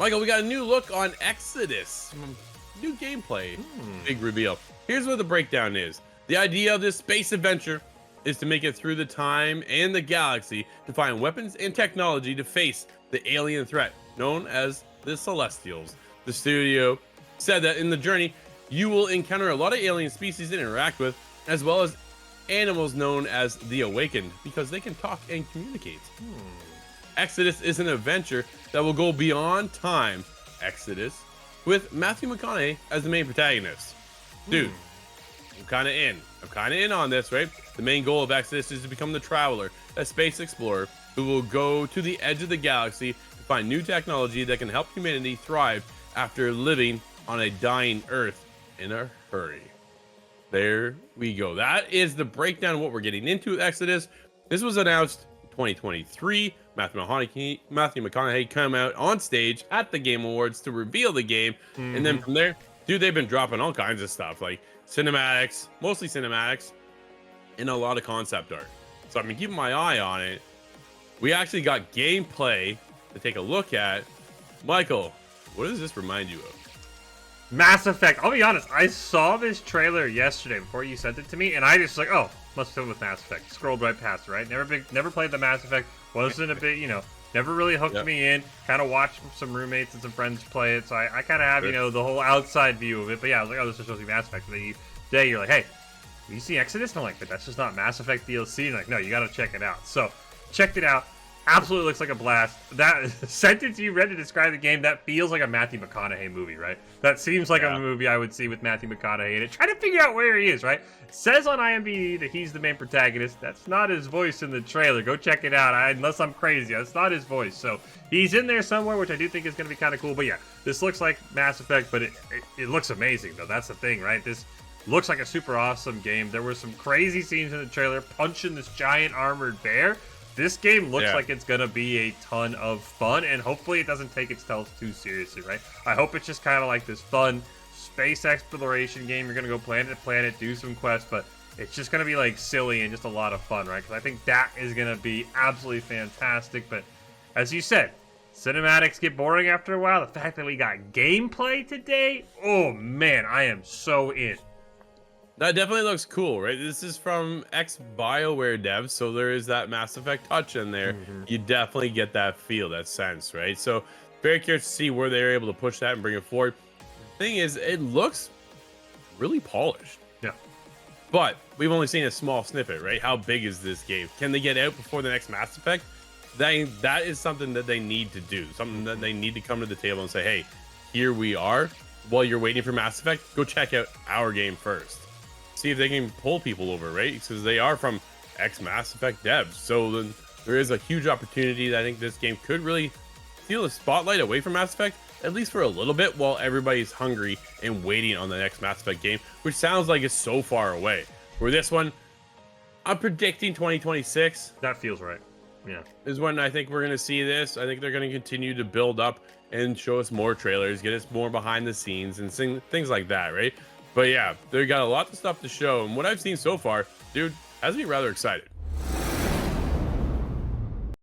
Michael, we got a new look on Exodus. New gameplay. Big reveal. Here's what the breakdown is. The idea of this space adventure is to make it through the time and the galaxy to find weapons and technology to face the alien threat known as the Celestials. The studio said that in the journey, you will encounter a lot of alien species to interact with, as well as animals known as the Awakened, because they can talk and communicate. Exodus is an adventure that will go beyond time. Exodus, with Matthew McConaughey as the main protagonist. Dude, I'm kind of in on this, right? The main goal of Exodus is to become the Traveler, a space explorer who will go to the edge of the galaxy to find new technology that can help humanity thrive after living on a dying Earth in a hurry. There we go. That is the breakdown of what we're getting into with Exodus. This was announced in 2023. Matthew McConaughey come out on stage at the Game Awards to reveal the game. And then from there, dude, they've been dropping all kinds of stuff like cinematics, mostly cinematics, and a lot of concept art. So I've been keeping my eye on it. We actually got gameplay to take a look at. Michael, what does this remind you of? Mass Effect. I'll be honest, I saw this trailer yesterday before you sent it to me, and I just like, oh, must have been with Mass Effect. Scrolled right past it, right? Never played the Mass Effect. Wasn't a bit, never really hooked me in. Kind of watched some roommates and some friends play it, so I kind of have, the whole outside view of it. But yeah, I was like, oh, this is supposed to be Mass Effect. And then today you're like, hey, you see Exodus? And I'm like, but that's just not Mass Effect DLC. And like, no, you got to check it out. So checked it out. Absolutely looks like a blast. That sentence you read to describe the game, that feels like a Matthew McConaughey movie, right? That seems like a movie I would see with Matthew McConaughey in it. Try to figure out where he is, right? It says on IMDb that he's the main protagonist. That's not his voice in the trailer. Go check it out. Unless I'm crazy, that's not his voice. So he's in there somewhere, which I do think is going to be kind of cool. But yeah, this looks like Mass Effect, but it looks amazing, though. That's the thing, right? This looks like a super awesome game. There were some crazy scenes in the trailer, punching this giant armored bear. This game looks like it's going to be a ton of fun, and hopefully it doesn't take itself too seriously, right? I hope it's just kind of like this fun space exploration game. You're going to go planet to planet, do some quests, but it's just going to be like silly and just a lot of fun, right? Because I think that is going to be absolutely fantastic. But as you said, cinematics get boring after a while. The fact that we got gameplay today, oh man, I am so in. That definitely looks cool, right? This is from ex-BioWare devs, so there is that Mass Effect touch in there. You definitely get that feel, that sense, right? So very curious to see where they're able to push that and bring it forward. Thing is, it looks really polished. Yeah. But we've only seen a small snippet, right? How big is this game? Can they get out before the next Mass Effect? That is something that they need to do. Something that they need to come to the table and say, hey, here we are. While you're waiting for Mass Effect, go check out our game first. See if they can pull people over, right? Because they are from ex-Mass Effect devs. So then there is a huge opportunity that I think this game could really steal the spotlight away from Mass Effect, at least for a little bit, while everybody's hungry and waiting on the next Mass Effect game, which sounds like it's so far away. Where this one, I'm predicting 2026. That feels right. Yeah. Is when I think we're going to see this. I think they're going to continue to build up and show us more trailers, get us more behind the scenes and things like that, right? But yeah, they got a lot of stuff to show. And what I've seen so far, dude, has me rather excited.